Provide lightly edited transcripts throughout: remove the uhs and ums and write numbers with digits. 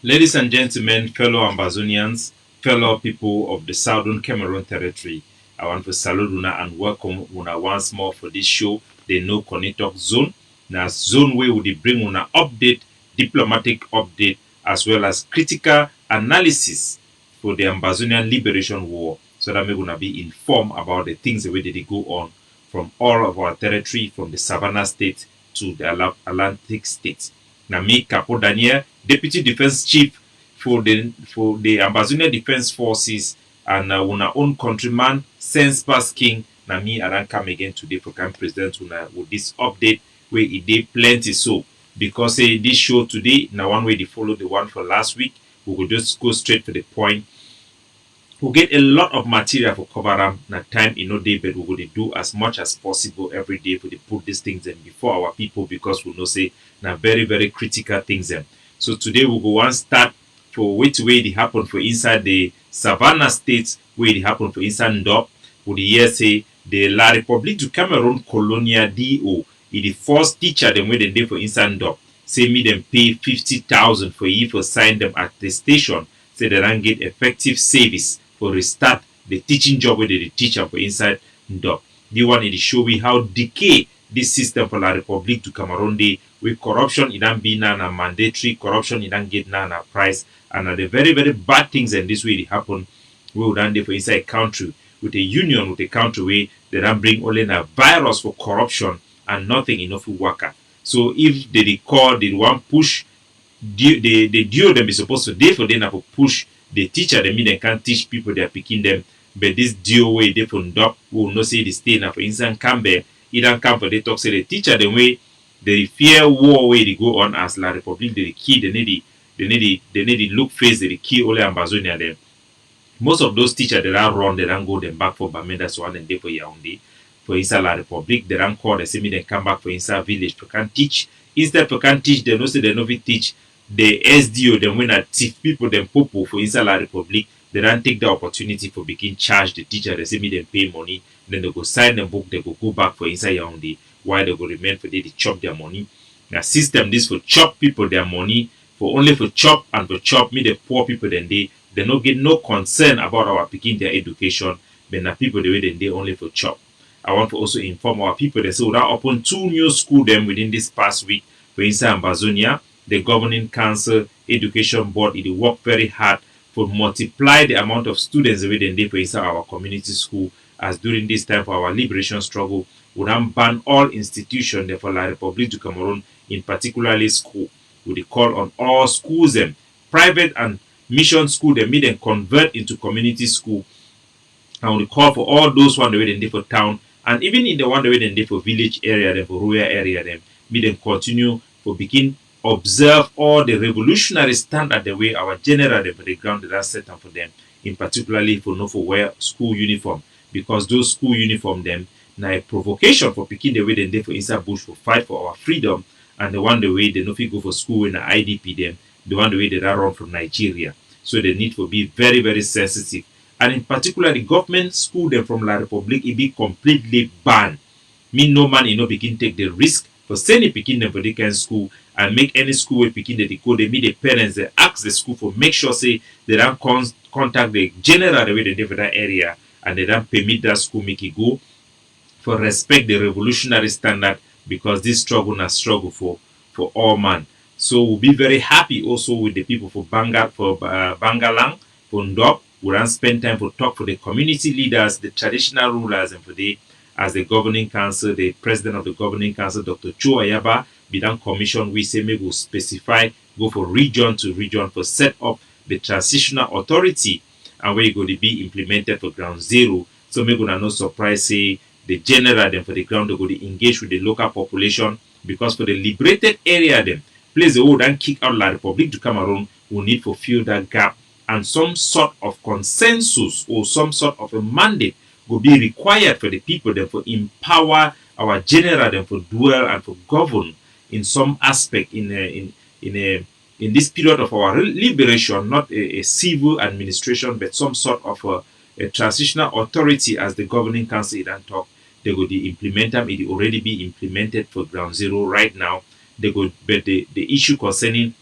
Ladies and gentlemen, fellow Ambazonians, fellow people of the Southern Cameroon Territory, I want to salute Una and welcome Una once more for this show, the No Connector Zone. Now, zone where we bring Una update, diplomatic update, as well as critical analysis for the Ambazonian Liberation War, so that we gonna be informed about the things the way they go on from all of our territory, from the Savannah State to the Atlantic states. Now, me, Capo Daniel, Deputy Defense Chief for the Ambazonian Defense Forces, and our own countryman, Sense Pass King. Now, me, I don't come again today for Camp President with this update where it did plenty so. Because this show today, now one way they follow the one for last week, we will just go straight to the point. We get a lot of material for cover up na time in no day, but we will do as much as possible every day for to put these things in before our people because we know say na very very critical things them. So today we go one start for which way they happen for inside the Savannah states where they happen for inside Ndop. For the year say the La République du Cameroun Colonia DO is the first teacher them where they dey for inside Ndop. Say me them pay 50,000 for you for sign them at the station. Say they don't get effective service for restart the teaching job where they teach for inside Ndop. The one is show we how decay this system for La République du Cameroun dey with corruption it don't be now mandatory, corruption it don't get now price, and the very very bad things and this way they happen we would dey for inside country with a union with a country where they don't bring only a virus for corruption and nothing enough worker. So if they call the one push the deal them is supposed to dey for them to push the teacher they mean they can't teach people they are picking them, but this deal way they from doc will not say the stay now for instance Campbell it don't come for they talk say the teacher the way they fear war way they go on as La Republic they key they need to look face they key only Ambazonia them. Most of those teachers they don't run they don't go them back for Bamenda so one and day for Yaoundé for inside La Republic they don't call they say me they come back for inside village for can teach instead for can teach they no say they no fit teach the SDO them when at thief people them popo for inside La Republic they don't take the opportunity for begin charge the teacher they say me them pay money then they go sign the book they go back for inside Yaoundé while they go remain for they chop their money. Now system this for chop people their money for only for chop and for chop me the poor people then they no get no concern about our picking their education but now people the way they only for chop. I want to also inform our people they say we don't open 2 new school them within this past week for inside Ambazonia. The governing council education board it work very hard for multiply the amount of students the way they for inside our community school as during this time for our liberation struggle we don't ban all institutions for La République du Cameroun in particularly school. We call on all schools them private and mission school they made them convert into community school, and we call for all those one the way they for town and even in the one the way they for village area them for rural area them make them continue for begin observe all the revolutionary standard the way our general them for the ground that set up for them, in particularly for no for wear school uniform because those school uniform them now a provocation for picking the way they for inside bush for fight for our freedom, and the one the way they no fit go for school in the IDP them the one the way they run from Nigeria. So they need to be very very sensitive, and in particular the government school them from La Republic it be completely banned. Me no man you know begin take the risk for sending picking them for the kind school and make any school where picking they go they meet the parents they ask the school for make sure say they don't contact the general the way they live for that area and they don't permit that school make it go for respect the revolutionary standard because this struggle na struggle for all man. So we'll be very happy also with the people for Bangalang, for Ndop. We don't spend time for talk for the community leaders, the traditional rulers, and for the as the governing council, the president of the governing council, Dr. Cho Ayaba, be done commission. We say maybe we'll specify go for region to region for set up the transitional authority and where you go to be implemented for ground zero. So maybe we're no surprise say the general them for the ground they go to engage with the local population because for the liberated area them place the old and kick out La Republic du Cameroon will need to fill that gap, and some sort of consensus or some sort of a mandate will be required for the people them for empower our general them for dwell and for govern in some aspect in this period of our liberation, not a civil administration but some sort of a transitional authority as the governing council then talk. They go to implement them. It already be implemented for ground zero right now. They go, but the issue concerning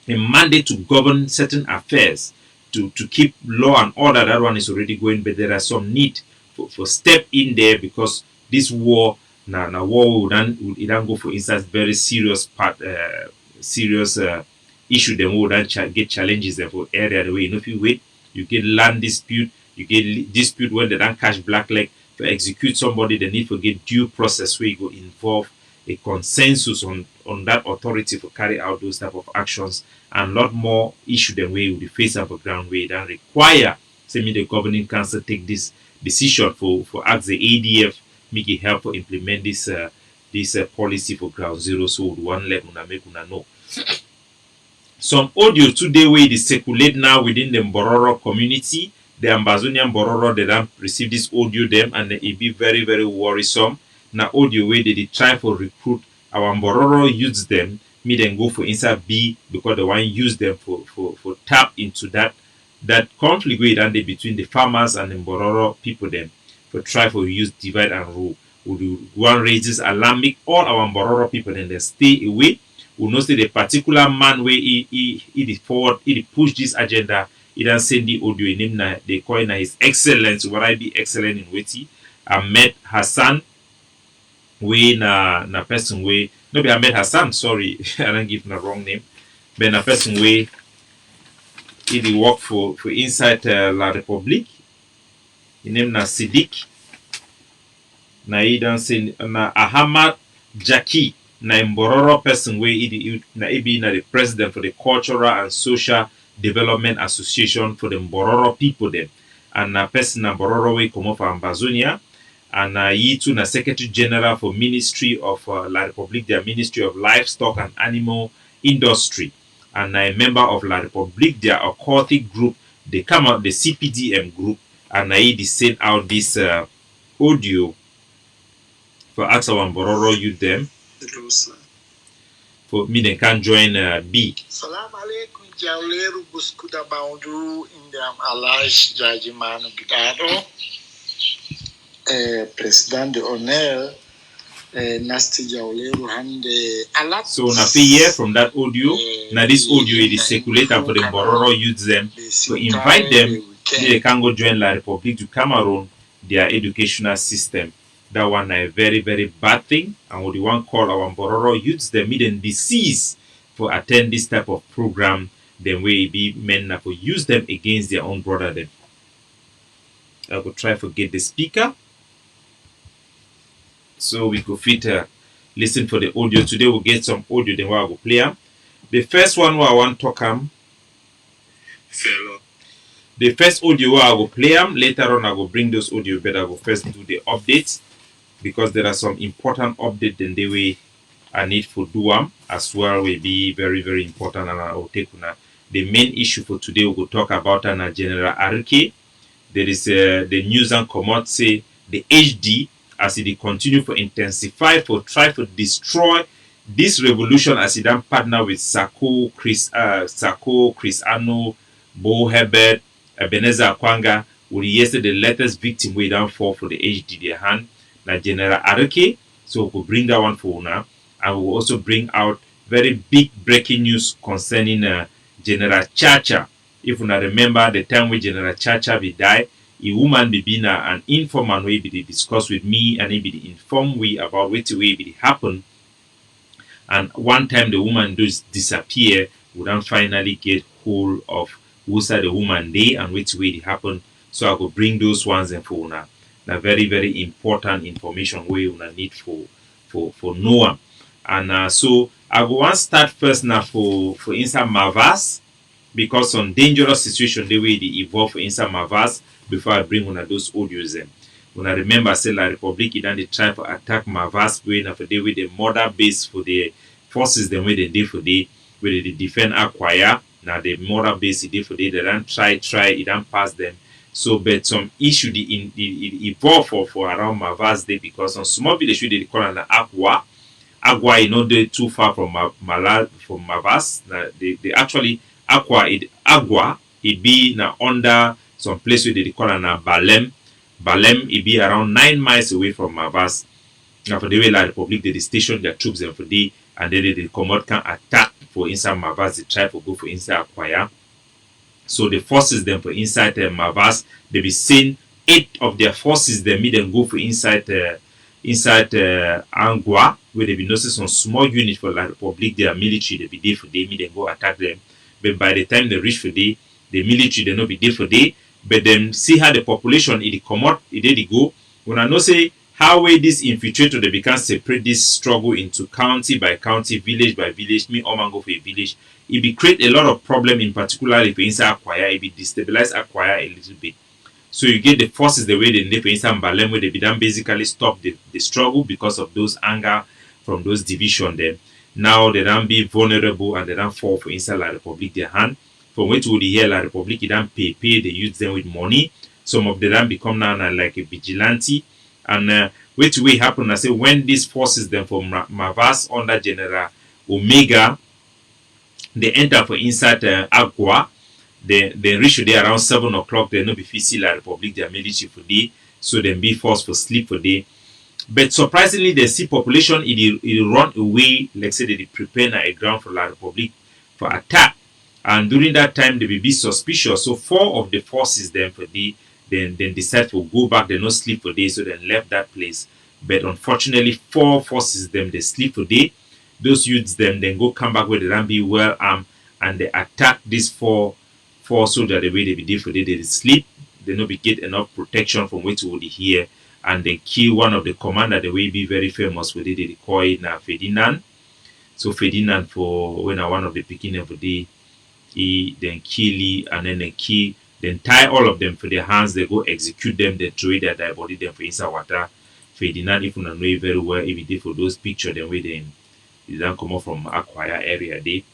a mandate to govern certain affairs, to keep law and order. That one is already going, but there are some need for step in there, because this war na war would then go for instance very serious serious issue. Then we would then get challenges there for area the way, if you wait, you get land dispute, you get dispute when they don't catch black leg to execute somebody. They need to get due process where you go involve a consensus on that authority for carry out those type of actions, and lot more issue than we will be facing for ground way that require say me the governing council take this decision for ask the ADF make it help for implement this policy for ground zero. So one let una make una know. Some audio today where they circulate now within the Mbororo community, the Ambazonian Mbororo, they don't receive this audio them, and it be very, very worrisome. Now audio where they try for recruit our Mbororo use them, me then go for inside B because they want use them for tap into that conflict where they between the farmers and the Mbororo people them for try for use divide and rule. One raises alarmic all our Mbororo people, then they stay away. We know say the particular man where he forward, he push this agenda, he don't send the audio in him na they call his excellence, what I be excellent in witty. Ahmed Hassan, we na person way, no be Ahmed Hassan, sorry, I don't give the wrong name, but na person way he work for inside La Republique, his name na Siddiq, na he don't send na Ahmad Jackie. Na Mbororo person where he be the president for the Cultural and Social Development Association for the Mbororo people them, and na person na Mbororo way come from Ambazonia, and he too na Secretary General for Ministry of La Republique, their Ministry of Livestock and Animal Industry, and a member of La Republique, their occultic group. They come out the CPDM group, and he send out this audio for ask our Mbororo youth them. For me, they can join B. Salam alaikum, Jauleru Buskuda Boundu in the Alaj Jajimano Gidado, President de Honneur, Nasty Jauleru Hande Alat. So, na hear from that audio, now this audio is circulated for the Mbororo use them to invite them, they can go join La Republique du Cameroon, their educational system. That one a very, very bad thing, and what we want call our Mbororo youths them then disease for attend this type of program, then we be men for use them against their own brother them. I will try to get the speaker so we could fit listen for the audio. Today we'll get some audio, then we'll play them. The first one where I want to come. The first audio where I will play them, later on I will bring those audio, but I will first do the updates, because there are some important updates in the way I need for Duam as well will be very, very important, and I will take una. The main issue for today we will talk about General Arike. There is the news and comment say the HD as it continue to intensify for try to destroy this revolution as it then partner with Sako, Chris Ano, Bo Herbert, Ebenezer Akwanga, with yesterday the latest victim we don't fall for the HD their hand. Na General Arike, so we'll bring that one for now, and we'll also bring out very big breaking news concerning General Chacha. If you remember the time when General Chacha will die, a woman be been an informant way be discuss with me, and he be inform we about what way be happen. And one time the woman does disappear, we then finally get hold of who's the woman day and which way it happened. So I will bring those ones and for now. Now very, very important information we will need for Noah. And so I go want start first now for inside Mavas, because some dangerous situation the way they evolve for inside Mavas before I bring one of those audios them. When I remember say La Republique then they try to attack Mavas going for the with the mother base for the forces them where they did for the where they defend Acquire. Now the mother base they did for the they don't try it don't pass them. So, but some issue the evolve for around Mavas Day, because on small village they call it Agua. Agua is not too far from Mavas. They actually Agua it be now under some place where they call it Balem. Balem it be around 9 miles away from Mavas. Now for the way La Republique they station their troops and for the and then they come out can attack for inside Mavas, they try to go for inside Akwaya. So the forces them for inside Mavas, they be seen 8 of their forces them meet them go for inside Angwa, where they be noticing some small unit for La Republic, their military, they be there for they meet them go attack them. But by the time they reach for the military, they not be there for day. But then see how the population it come out, it go. When I know say how way this infiltrator they can separate this struggle into county by county, village by village, me all man go for a village. It be create a lot of problem in particular if inside Akwaya, it be destabilize Akwaya a little bit. So you get the forces the way they live inside Mbalem where they be done basically stop the struggle because of those anger from those division then. Now they don't be vulnerable and they don't fall for inside La Republic their hand. From which would hear La Republic, they don't pay, they use them with money. Some of them become now like a vigilante. And which way happen, I say, when these forces then from Mavas under General Omega, they enter for inside Agua, they reach there around 7 o'clock, they no be see La Republic, their military for day, so then be forced for sleep for day. But surprisingly, the sea population, it run away, like say they prepare a ground for La Republic for attack. And during that time, they will be suspicious. So 4 of the forces then for the then decide to go back, they no sleep for day, so then left that place. But unfortunately, 4 forces them they sleep for day. Those youths them then go come back where they don't be well armed and they attack these 4 soldiers the way they be for day, they sleep, they no be get enough protection from which would hear, and they kill one of the commander the way be very famous with it, they call it na Ferdinand. So Ferdinand for when one of the beginning of the day. He then kill and then they kill, then tie all of them for their hands, they go execute them, they throw their dead body them for inside water. Ferdinand, if you know it very well, if you did for those pictures, then we then they don't come up from Akwaya area they.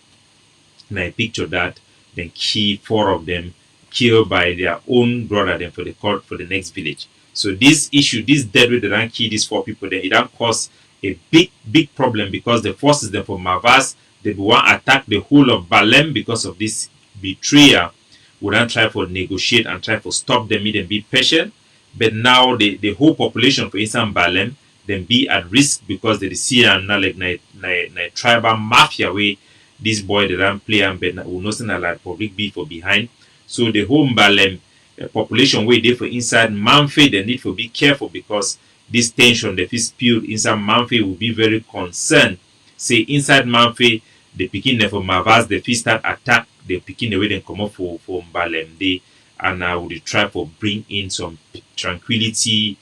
And I picture that, then kill 4 of them, killed by their own brother then for the court for the next village. So this issue, this dead way they don't kill these 4 people, then it don't cause a big problem because the forces then from Mavas they want to attack the whole of Balem because of this betrayal. We don't try to negotiate and try to stop them and be patient. But now the whole population for instance Balem then be at risk because they see and now like na tribal mafia way this boy they don't play and but will not send a lot public be for behind. So the whole Balem population way they for inside Manfe they need to be careful because this tension that is spilled inside Manfe will be very concerned. Say inside Manfe the pikin for Mavas the fit start attack the pikin the way they come up for Mbalem day and I would try to bring in some tranquility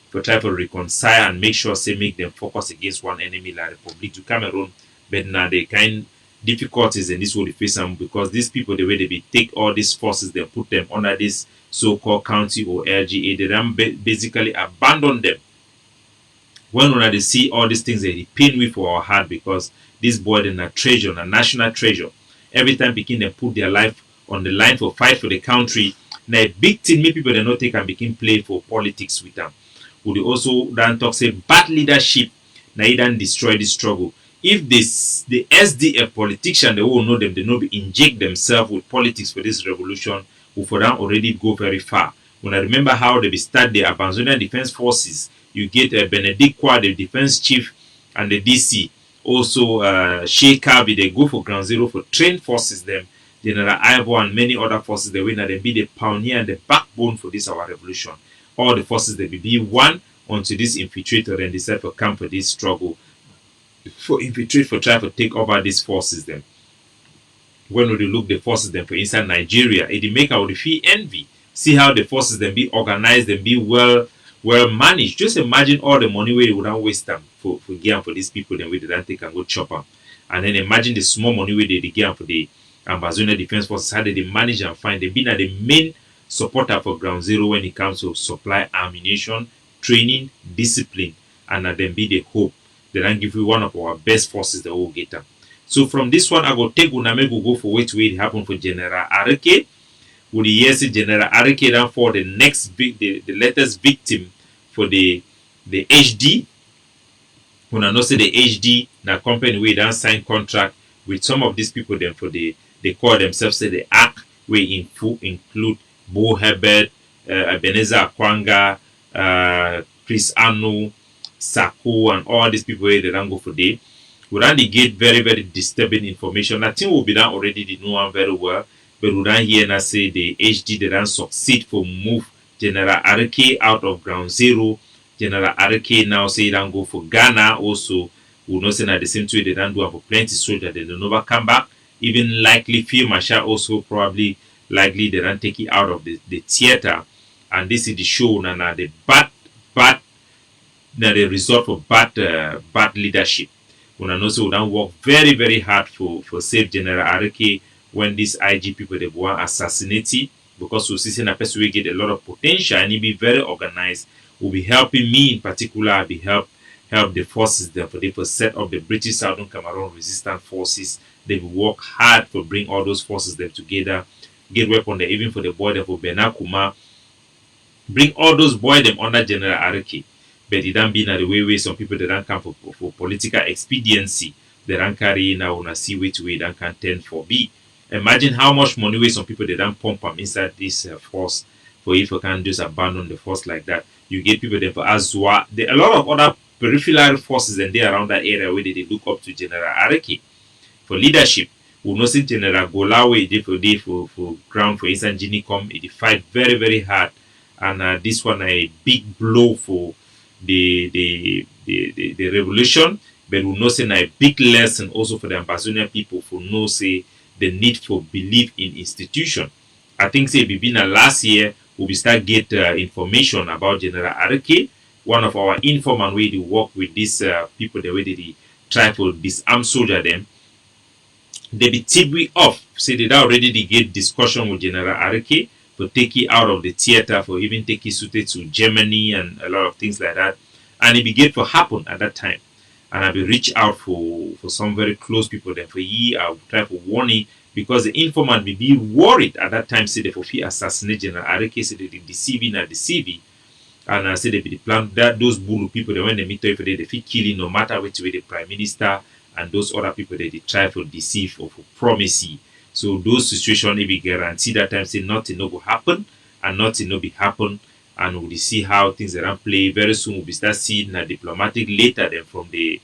for try to reconcile and make sure say make them focus against one enemy like Republic to Cameroon. But now the kind difficulties in this will face them because these people the way they be take all these forces they put them under this so-called county or LGA they then basically abandon them. When they see all these things they pain me for our heart because this boy then a treasure, a national treasure. Every time begin they put their life on the line for fight for the country. Now a big thing many people they not take and begin play for politics with them. Would also then talk say bad leadership now it then destroy this struggle. If this the SDF politician they will know them, they know be inject themselves with politics for this revolution, who for them already go very far. When I remember how they be start the Amazonian Defense Forces, you get Benedict Kwa, the defense chief, and the DC. Also, Sheikh Kabi, they go for ground zero for trained forces them. General Ivo and many other forces, they win and they be the pioneer and the backbone for this our revolution. All the forces they be one until this infiltrator and decide to come for this struggle. For infiltrate for try to take over these forces them. When we look the forces them for inside Nigeria, it make our feel envy. See how the forces them be organized and be well managed. Just imagine all the money where you would not waste them for gear for these people then we didn't take and go chop them. And then imagine the small money where they gear for the Amazonian Defense Forces, how they manage and find they been at the main supporter for ground zero when it comes to supply ammunition, training, discipline, and then be the hope. They then give you one of our best forces that will get them. So from this one, I go take Uname go for which way it happened for General Areke. Would the yes General Areke then for the next the latest victim for the HD. When I know say the HD, the company we then sign contract with some of these people then for they call themselves say the ARC, we include Bo Herbert, Ebenezer Akwanga, Chris Anu, Sako, and all these people where they don't go for day. We don't get very, very disturbing information. I think will be done already, the know one very well. But we don't hear now say the HD they don't succeed for move General Arike out of ground zero. General Arike now say he don't go for Ghana also. We know say at the same time they don't do for plenty soldiers, they don't never come back. Even likely Field Marshal also probably likely they don't take it out of the theater. And this is the show now the bad the result of bad leadership. Una know say we don work very very hard for save General Arike when these IG people they want assassinate it, because we see na person wey get a lot of potential and he be very organized. Will be helping me in particular, be help the forces there for set up the British Southern Cameroon Resistance Forces. They will work hard to bring all those forces them together, get weapon there, even for the boy there for Benakuma, bring all those boys them under General Arike. But it don't be na the way some people they don't come for political expediency. They don't carry now on a see which way they can tend for be. Imagine how much money way some people they don't pump them inside this force for if you can just abandon the force like that. You get people there for Azua. There a lot of other peripheral forces and they around that area where they look up to General Arike for leadership. We know see General Golawe they for ground for instant Ginicom. It fight very very hard, and this one a big blow for the revolution. But we know say a big lesson also for the Ambazonian people for know say the need for belief in institution. I think say Bibina last year we start get information about General Arike. One of our informant way to work with these people the way they try to disarm soldier them. They be tip we off. Say they already they get discussion with General Arike to take it out of the theater, for even take it suited to Germany and a lot of things like that. And it began to happen at that time. And I will reach out for some very close people there for ye. I will try for warning because the informant will be worried at that time. Say they for fear assassinate General Arike, say they deceiving and deceiving. And I say they be plan that those Bulu people they when they meet if they feel killing no matter which way the prime minister and those other people they try to deceive or for promise. So those situations they be guaranteed that time say nothing no go happen and nothing no be happen, and we'll see how things are play. Very soon we'll be start seeing a diplomatic letter then from the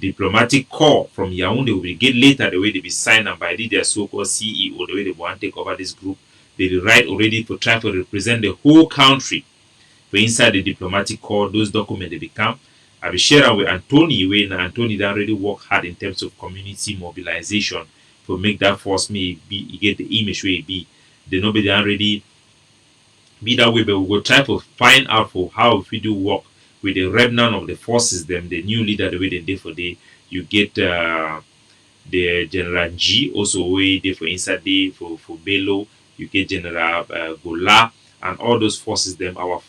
diplomatic corps from Yaoundé will be get later the way they be signed and by their so-called CEO, the way they want to take over this group. They will write already to try to represent the whole country. But inside the diplomatic corps, those documents they become. I will share them with Anthony when Anthony done really work hard in terms of community mobilization to make that force me be get the image where it be. They nobody done already be that way, but we will try to find out for how if we do work with the remnant of the forces, them the new leader the way they did for the you get the General G also way they for inside day for Bello, you get General Gola and all those forces them our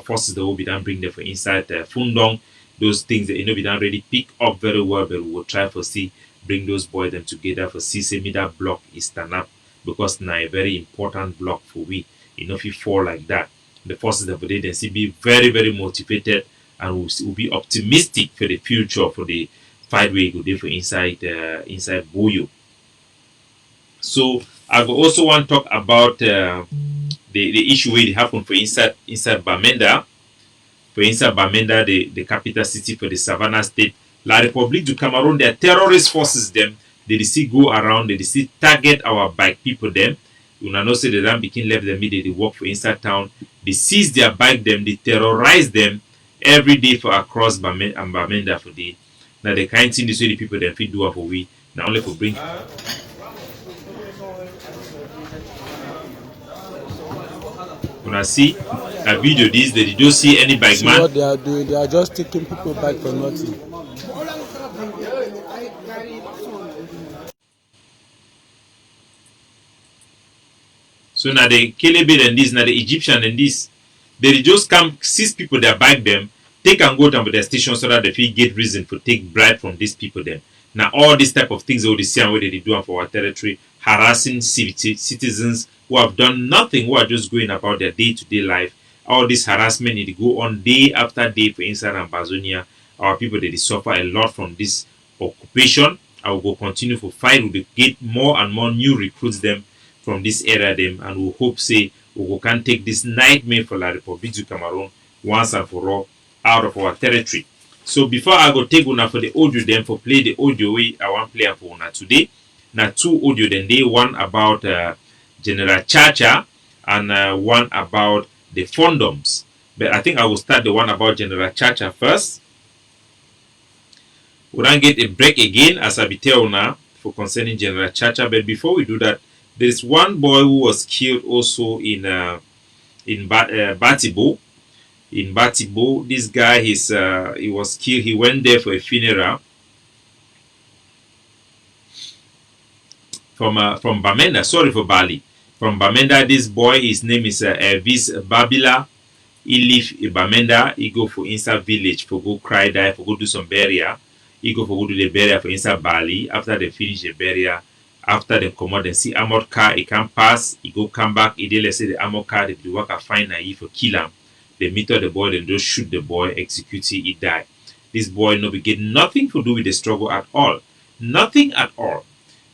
forces that will be done bring them for inside Fundong. Those things that you know be done already pick up very well, but we will try for see bring those boys them together for see say me that block is stand up because now a very important block for we. You know if you fall like that, the forces that for they then see be very very motivated and will be optimistic for the future for the fight we go there for inside inside Boyo. So I will also want to talk about the issue where it happened for inside Bamenda. For inside Bamenda, the capital city for the Savannah state, La République du Cameroon, their terrorist forces them, they see go around, they see target our bike people them. You know say they don't begin left them, they work for inside town, they seize their bike them, they terrorize them every day for across Bamenda for the now the kind thing this way the people them fit do for we now only for bring. When I see a video this, they don't see any bike man. What they are doing, they are just taking people back for nothing. So now the Kelebe and this, now the Egyptian and this, they just come seize people that bike them, take and go down to their station so that they feel get reason for take bribe from these people then. Now all these type of things they will see and what they do for our territory, harassing citizens who have done nothing, who are just going about their day-to-day life. All this harassment need to go on day after day for inside Ambazonia. Our people they suffer a lot from this occupation. I will go continue for fight. We will get more and more new recruits them from this area them, and we hope say we can take this nightmare for La République du Cameroon once and for all out of our territory. So before I go take una for the audio, then for play the audio way I want play for una today. Now 2 audio then they one about General Chacha and one about the condoms. But I think I will start the one about General Chacha first. We don't get a break again as I be tell now for concerning General Chacha. But before we do that, there is one boy who was killed also in Batibo. In Batibo, this guy he was killed. He went there for a funeral from Bamenda. Sorry for Bali. From Bamenda, this boy, his name is Elvis Babila. He live in Bamenda. He go for inside village for go cry die for go do some burial. He go for go do the burial for inside Bali. After they finish the burial, after they come out and see armored car, he can pass. He go come back. He dey let's say the armored car they do work a find he for kill him. They meet up the boy, then just shoot the boy, execute him, he die. This boy no be get nothing to do with the struggle at all. Nothing at all.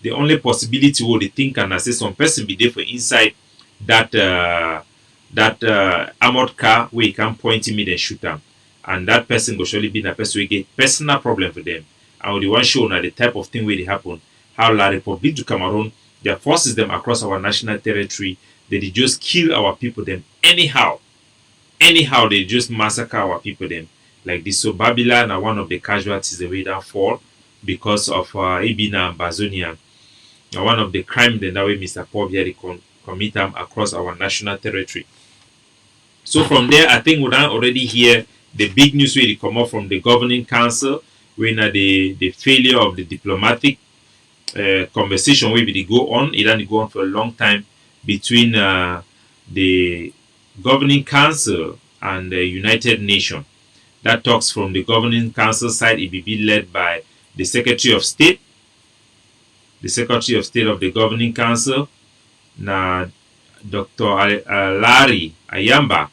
The only possibility what they think and I say some person be there for inside that armored car where he can point him and shoot him. And that person will surely be a person who get personal problem for them. And the one show now the type of thing where they happen, how La Republic du Cameroon, they forces them across our national territory, they just kill our people them anyhow. Anyhow, they just massacre our people then. Like this. So Babylon are one of the casualties the way that fall because of Ibina and Bazonia. One of the crime then that way Mr. Pobia commit them across our national territory. So from there, I think we don't already hear the big news where they come up from the governing council when the failure of the diplomatic conversation where they go on. It didn't go on for a long time between the governing council and the United Nations. That talks from the governing council side, it will be led by the Secretary of State. The Secretary of State of the governing council, na Dr. Larry Ayamba,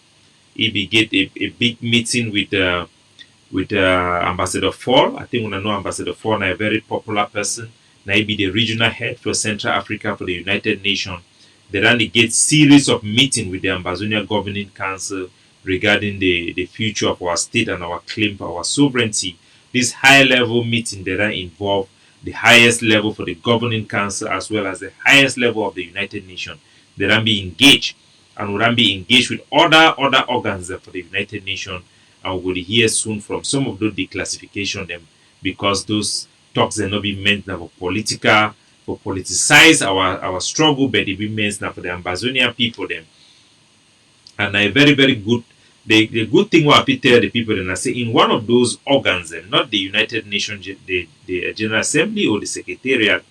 he will get a big meeting with Ambassador Fall. I think we know Ambassador Fall, na a very popular person. Now he be the regional head for Central Africa for the United Nations. They then get series of meeting with the Ambazonia Governing Council regarding the future of our state and our claim for our sovereignty. This high level meeting that involve the highest level for the Governing Council as well as the highest level of the United Nations. They then be engaged and will then be engaged with other organs for the United Nations, and we will hear soon from some of those declassification them because those talks are not be meant now for political for politicize our struggle, but it means now for the Ambazonian people them. And a very, very good the good thing what I tell the people and I say in one of those organs, not the United Nations, the General Assembly or the Secretariat,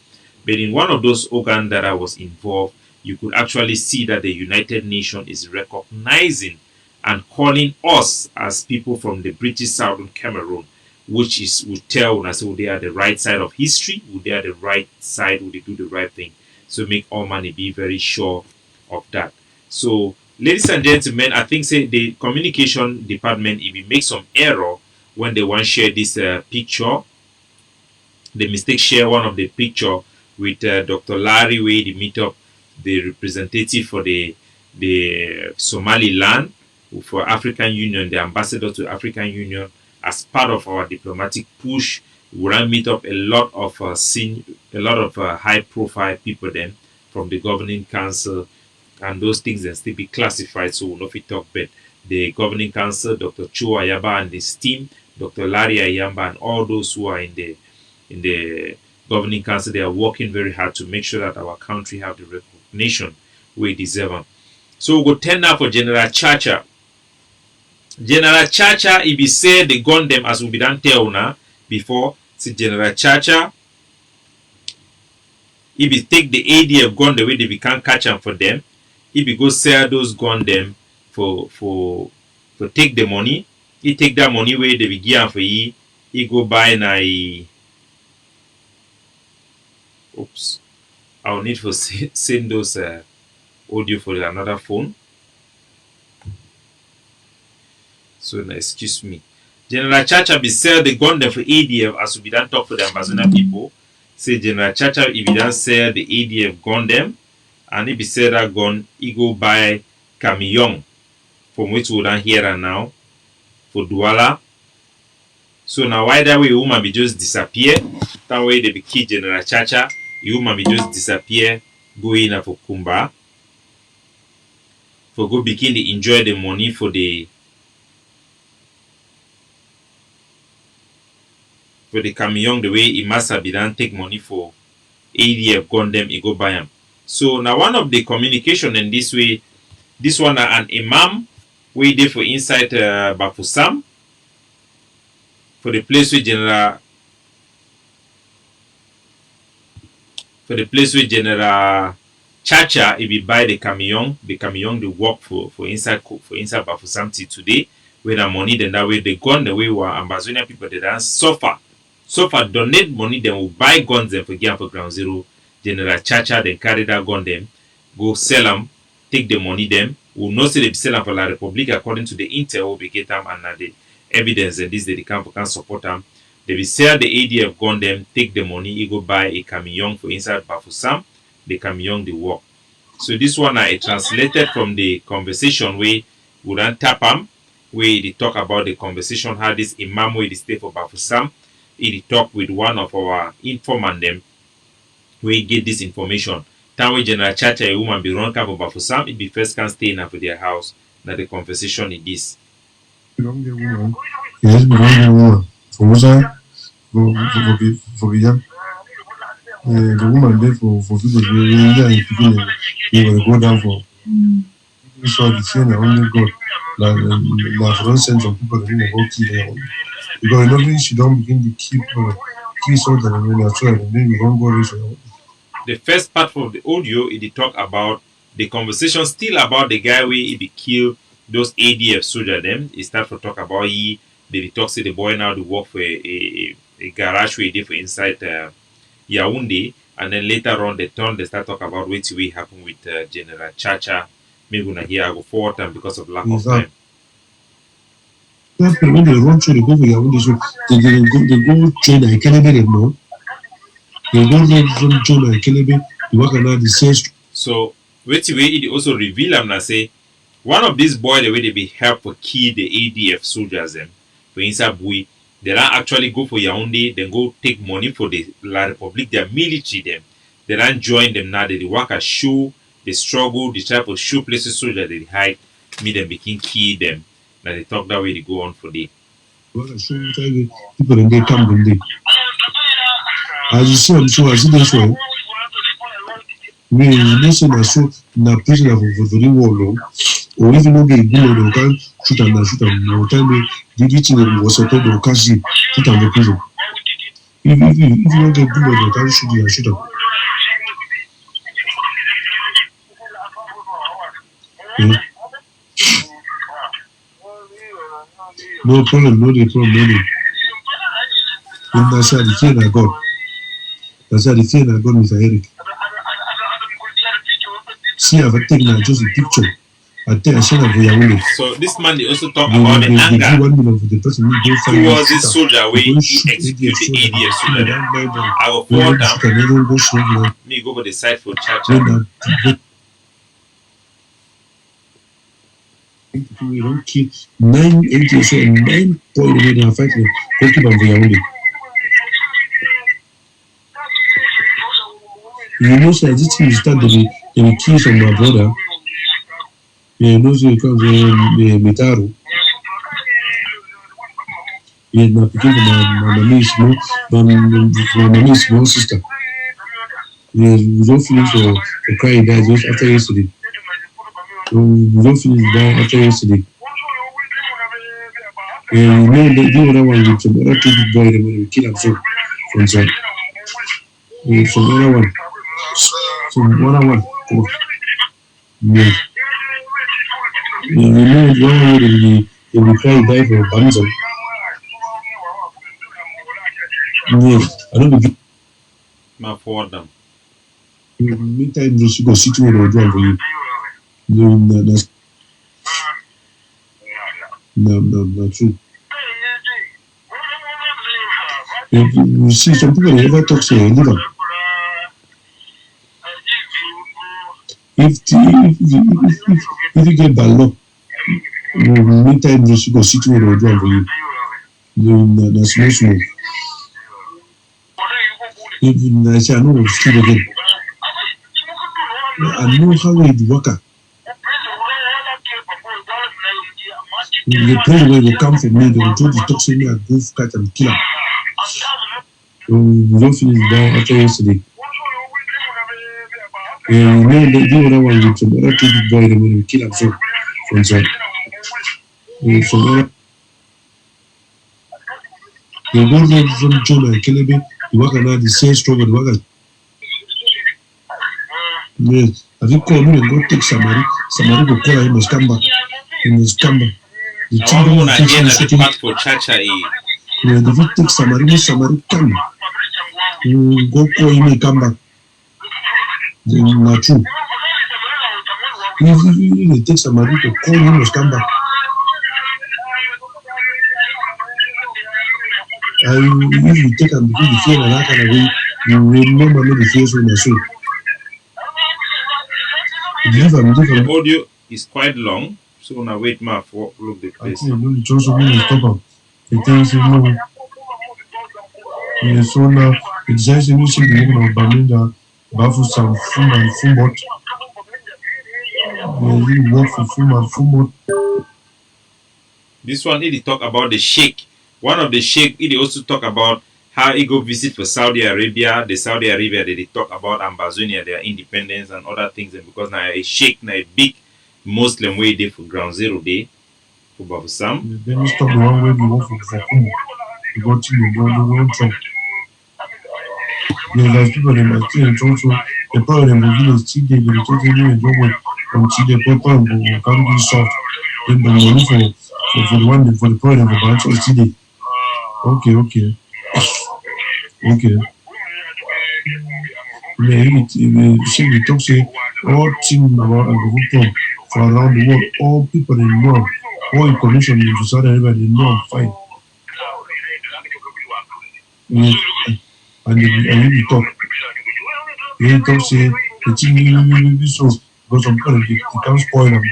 but in one of those organs that I was involved, you could actually see that the United Nations is recognizing and calling us as people from the British Southern Cameroon, which is would tell when I say they are the right side of history, they are the right side, would they do the right thing. So make all money be very sure of that. So ladies and gentlemen, I think say the communication department, if we make some error when they want to share this picture, the mistake share one of the picture with Dr. Larry Way, the meet up the representative for the Somaliland for African Union, the ambassador to African Union, as part of our diplomatic push. We will meet up a lot of high profile people then from the governing council, and those things then still be classified, so we'll not fit talk. But the governing council, Dr. Chua Ayaba and his team, Dr. Larry Ayamba and all those who are in the governing council, they are working very hard to make sure that our country have the recognition we deserve. So we'll go tender for General Chacha. General Chacha, if he say they gun them as we be done tell now before, see General Chacha, if he take the ADF gun the way they can't catch them for them, if he go sell those gun them for take the money, he take that money where they be give for he go buy na oops, I'll need to send those audio for another phone. So excuse me. General Chacha be sell the gun them for ADF as we done talk for the Ambazonia people. Say General Chacha if he done sell the ADF gun them, and if he sell that gun, he go buy camion from which we done here and now for Douala. So now why that way woman be just disappear? That way they be key General Chacha, the woman be just disappear, go in for Kumba, for go begin to enjoy the money for the camion the way he must have been take money for ADF gun them, he go buy them. So now one of the communication in this way, this one an imam we did for inside Bafusam for the place with General Chacha, if we buy the camion they work for inside Bafusam till today with the money then that way they gun the way were Ambazonia people they dance suffer donate money then will buy guns them for give for ground zero. General Chacha then carry that gun them, go sell them, take the money them. Will not say they sell them for La Republic according to the intel we get them and the evidence and this the camp can support them. They will sell the ADF gun them, take the money, he go buy a camion for inside Bafusam, the camion they work. So this one I translated from the conversation where we don't tap them, where they talk about the conversation how this imam where they stay for Bafusam. He talk with one of our informant them we get this information. Time we General Chacha a woman be run camp for some it be first can stay in for their house. Now the conversation is this. Yes, woman. For the woman there for people they will go down for so the thing only God like for instance some people they will go kill them because normally she don't begin to keep so that when you're trying then you don't go reach the first part of the audio it talk about the conversation still about the guy where he be killed those ADF soldier them. He start to talk about they talk to the boy now to work for a garage where they for inside Yaoundé and then later on they start talk about what will happen with General Chacha. Maybe gonna hear I go forward time because of lack of time. When they run through the go for Yaoundé so they go train a Kelebe no. They don't run through a Kelebe the work around the same. So what way it also reveal am na say one of these boys the way they be help for kill the ADF soldiers them for inside Bui, they don't actually go for Yaoundé, then go take money for the La Republic, their military them. They don't join them now, they work a show, they struggle, they try to show places soldiers they hide, me them begin kill them. Now they talk that way they go on for the People in they come in there. As you see, I'm sure as this way. We listen as so na prisoner for the war or even though they do they can shoot and no time the victim was supposed to catch him shoot and the prison. If you don't get good they can shoot you and shoot him. No problem, no problem. And that's how the thing I got. That's how the thing I got with Eric. See, I've taken just a picture. So this man they also talk about the anger towards this soldier where he execute the ADF soldier. I will forward them. Me go for the side for Chacha. We don't kill 9 80 and 9 point they are fighting. Don't keep on the Yaoundé. You know, so this thing is that they will kill from my brother. You know, so it comes Mitaru. Yeah, now because my mommy is small sister. Yeah, we don't finish for crying that just after yesterday. We don't finish that after yesterday. You know, the other one with some other two boy, they will kill himself from side. Some other one. Oh. Yeah. You know, one way they will try to die for Banzan. Yeah, I don't know. My forward them. Meantime, just go sit where they will do for you. No, true. You see, some people never talk to you, neither. If you get bad luck, meantime, just go sit where they will do for you. na small. Even I say I know still again. I know how it work. The prayer will come for me. They will try to talk to me and go cut and kill him. We don't finish that after yesterday. You know, the other one with some other two boy, they will kill him so from inside. Some other. They go from Jonah and Kelebe. The work now the same struggle. The work. Yes, I think call me and go take Samari. Samari will call him. Must come back. He must come back. The children will face him shooting. For Chacha Yeah, the victim Samari come. Go call him and come back. Not true. If it takes Samari to call him, must come back. If you take him because the fear and that kind of way, you remember me the fears when I saw. The audio is quite long, so now wait ma for look the place. I think you chose to be stop up. It tells you no. Yeah, so now it's just a mission to make Baminda Bafu some full and full bot. Yeah, you work for full and full bot. This one he talk about the sheikh. One of the sheikh he also talk about how he go visit for Saudi Arabia. The Saudi Arabia they talk about Ambazonia, their independence and other things, and because now a sheikh, now a big Muslim way there for ground zero day for Bafusam. Then you stop the one way you work for Kumu. You go to you don't Trump. There's people in my team also the problem with you is Chile, the total and go from Chile, Papa, and come to soft. Then the money for the one for the problem of bunch of Chile. Okay. We talk say all team about agriculture for around the world, all people in know, all information in Saudi Arabia they know I'm fine. And we talk. We talk say the team will be so because some people they can spoil them.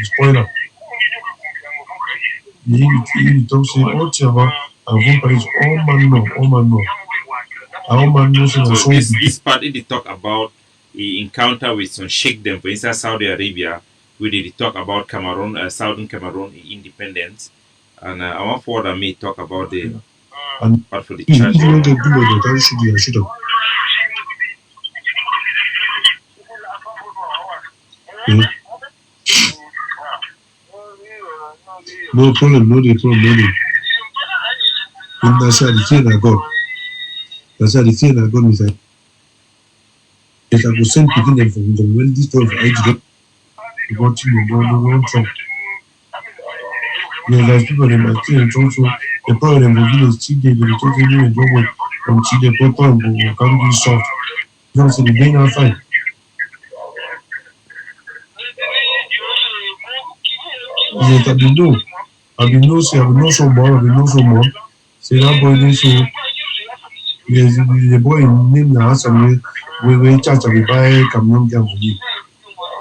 We talk say all team about agriculture is all man know. So this part they talk about the encounter with some sheikh them for inside Saudi Arabia, where they talk about Cameroon, Southern Cameroon independence, and I want forward me talk about the part for the church. No problem. And that's how the thing I got. That's how the thing I got is that if I was sent picking them from the when this point for age you want to don't Trump. Yeah, there's people in my team also the problem with Chile, the total and go from Chile, Papa, and come to soft. Don't say the gain are fine. Yes, I've been no so more. Say that boy didn't so. Yes, the boy named the house and we charge and we buy camion gun for you.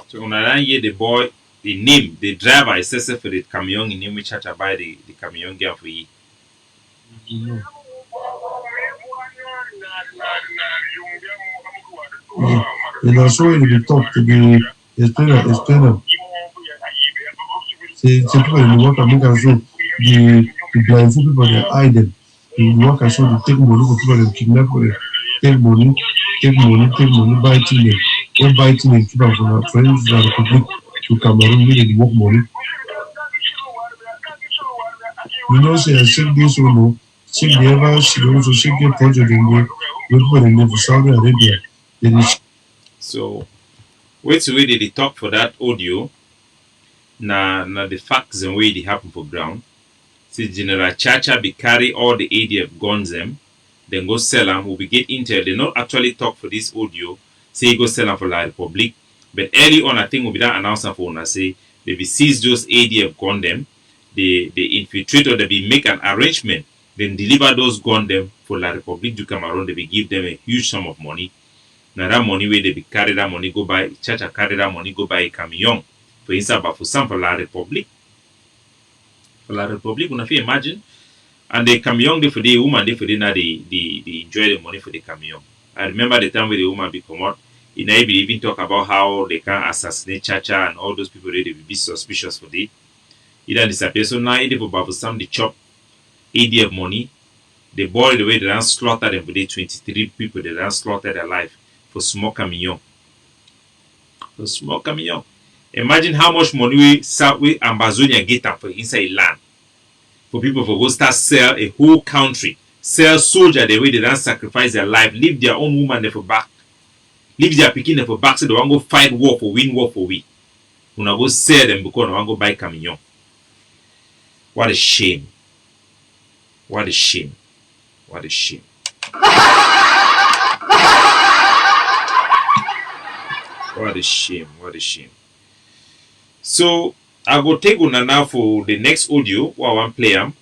So when I hear the boy, the name, the driver is set for the camion in name we charge and buy the camion gun for you. And I saw in the talk to the explainer. C'est people in the work and make us show the blindfold people they hide them. In the work and show they take money for people they kidnap for them. Take money, buy things them. Don't buy things and keep them from our friends that are public to Cameroon where they work money. You know, say I check this or no, check the ever she also check the project in the people in the Saudi Arabia. So wait till we did the talk for that audio. Na the facts and way they happen for ground. See General Chacha be carry all the ADF guns them, then go sell them. We get intel. They not actually talk for this audio. Say go sell them for La Republic. But early on, I think we be that announcement for una say they be seize those ADF gun them. They infiltrate or they be make an arrangement. Then deliver those gun them for La Republic du Cameroon. They be give them a huge sum of money. Now that money where they be carry that money go buy Chacha carry that money go buy a camion. For instance, for some for La Republic. For La Republic, una fi imagine And the camion they for the woman they for the now they enjoy the money for the camion. I remember the time where the woman be come out. In Ibe even talk about how they can assassinate Chacha and all those people they be suspicious for the. Either disappear. So now they for some the chop ADF money. They boil the way they done slaughter them for the 23 people they done slaughter their life for small camion. For small camion. Imagine how much money we Amazonia get up for inside land. For people for go start sell a whole country, sell soldier the way they don't sacrifice their life, leave their own woman there for back, leave their pikin there for back, so they want go fight war for win war for we. When I go sell them because I want go buy camion. What a shame! What a shame! What a shame! What a shame! What a shame! So I go take una now for the next audio where I want play am.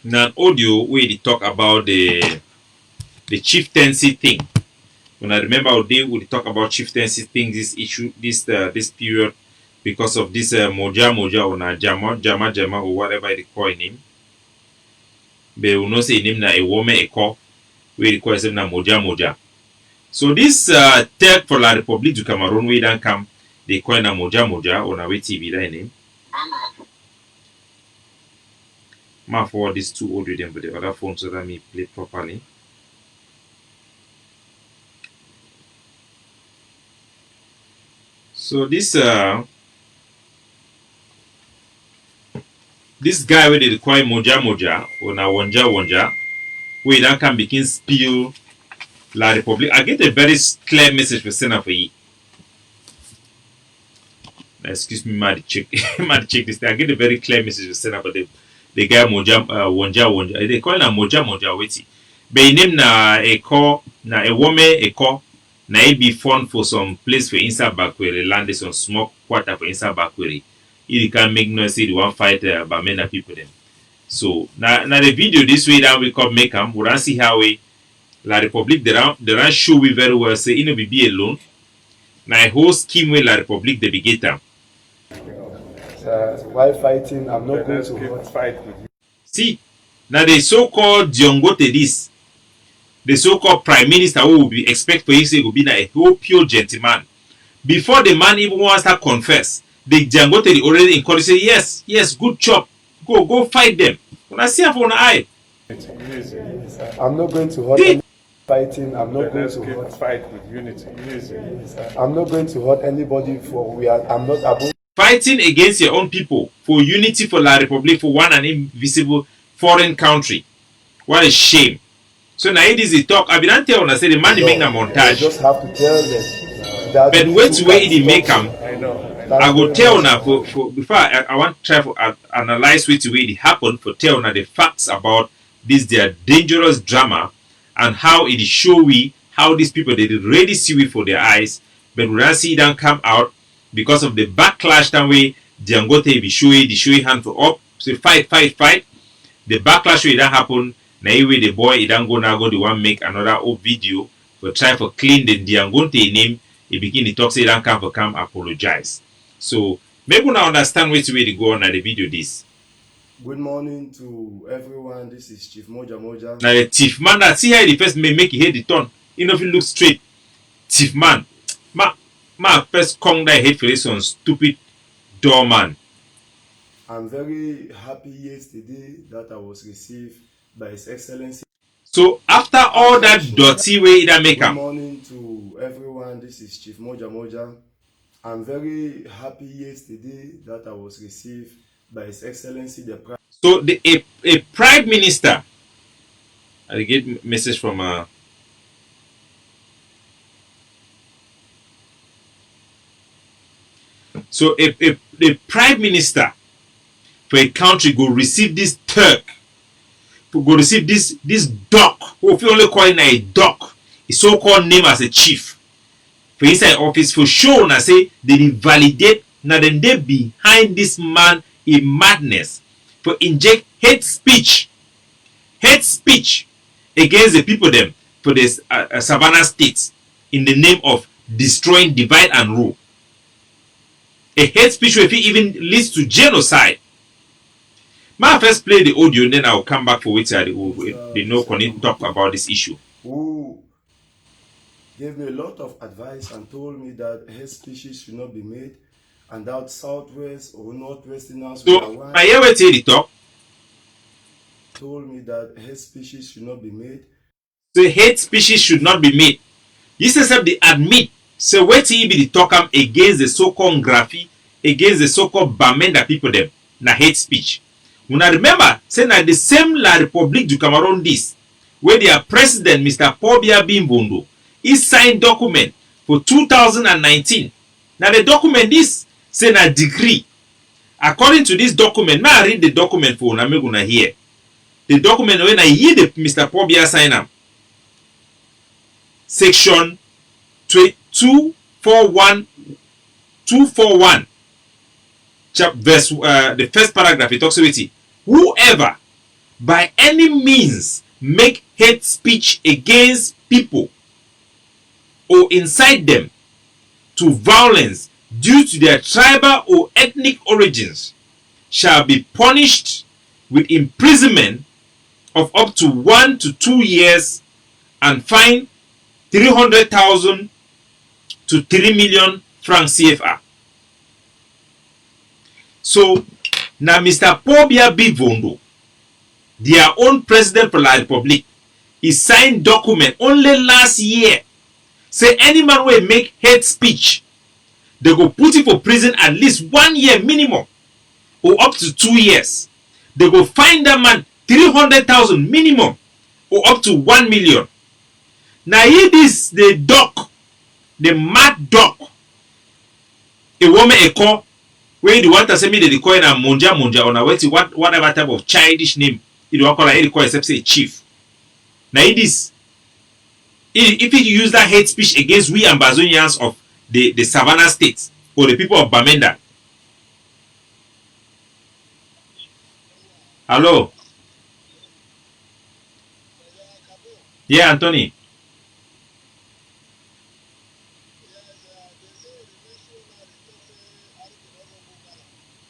Now audio where they talk about the chieftaincy thing. When I remember how they would talk about chieftaincy thing, this issue, this period, because of this moja or na jama or whatever they call him. But we know say him na a woman a call where they call him na moja. So this third for la Republique du Cameroon where don't come. They call na moja on our TV that name. Ma forward these two audio them for the other phone so that me play properly. So this guy where they call moja or na wonja where that can begin spill la Republique. I get a very clear message for sender for you. Excuse me, mad check this thing. I get a very clear message to send about the guy wonja. They call him moja waiting. But in name na a call na a woman a call na it be fun for some place for inside Bakwere land some small quarter for inside Bakwere. It can make noise say the one fight by many people them. So now the video this way that we come make them. We don't see how we La Republique they don't show we very well say you know be alone. Now a whole scheme where La Republique they be get them. While fighting, I'm not going to fight with you. See, now the so-called Diongote this, the so-called prime minister who will be expect for him say will be a whole pure gentleman. Before the man even wants to confess, the Diongote already encourage say yes, good job, go fight them. When I see her for an eye, I'm not going to hurt any fighting. I'm not going to fight with unity. I'm not going to hurt anybody for I'm not about fighting against your own people for unity for La Republique for one and invisible foreign country. What a shame. So now it is the talk. I didn't tell when I say the man they make a montage. You just have to tell them. But wait to where they make them. I go tell now for before I want to try to analyze which way it happened for tell now the facts about this their dangerous drama and how it show we how these people they really see we for their eyes, but we don't see them come out because of the backlash that way Diongote be showing the showing hand for up say fight. The backlash way that happen now way the boy he don't go now go the one make another old video for try for clean the Diongote name. He begin to talk say don't come apologize. So maybe we now understand which way to go on the video this. Good morning to everyone. This is Chief Moja. Now the chief man that see how the first may make his head the turn. You know if you look straight. Chief man. Ma first come that head for this one stupid doorman. I'm very happy yesterday that I was received by His Excellency. So after all that dirty way that make him. Good morning to everyone. This is Chief Moja. I'm very happy yesterday that I was received by His Excellency the Prime. So a Prime Minister. I get message from So a Prime Minister for a country go receive this Turk, go receive this duck, who if you only call him a duck, his so-called name as a chief. For inside office for sure na say they validate na then they behind this man in madness for inject hate speech against the people them for this Savannah states in the name of destroying divide and rule. A hate speech if it even leads to genocide. May I first play the audio and then I'll come back for which they know can talk about this issue. Who gave me a lot of advice and told me that hate speeches should not be made, and that southwest or northwestern so I hear what the talk. Told me that hate speeches should not be made. So hate speeches should not be made. This is they admit. So what he be the talk against the so-called Graffy, against the so-called Bamenda people them na hate speech. When I remember, say na the same La République du Cameroun this, where their president, Mr. Paul Biya Bimbondo, he signed document for 2019. Now the document this say na decree. According to this document, may I read the document for Unameguna here. The document when I hear the Mr. Paul Biya sign up. Section 241, verse the first paragraph. It talks about it. Whoever by any means make hate speech against people or incite them to violence due to their tribal or ethnic origins shall be punished with imprisonment of up to 1 to 2 years and fine 300,000 to 3 million francs CFA. So now Mr. Paul Biya Bimbondo, their own president for La Republic, he signed document only last year. Say any man will make hate speech, they go put him for prison at least 1 year minimum or up to 2 years. They go find that man 300,000 minimum or up to 1 million. Now here this the duck, the mad duck, a woman a call where the one to say me they call in a monja on a whatever type of childish name it don't call it except say chief. Now it is if you use that hate speech against we Ambazonians of the Savannah states or the people of Bamenda. Hello. Yeah, Anthony.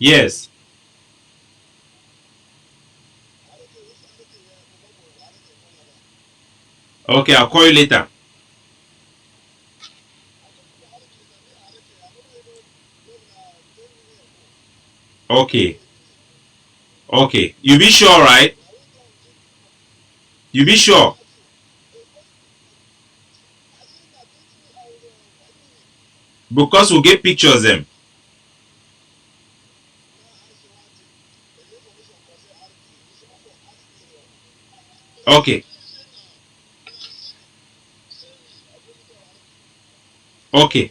Yes. Okay, I'll call you later. Okay. Okay. You be sure, right? You be sure. Because we'll get pictures them. Okay. Okay.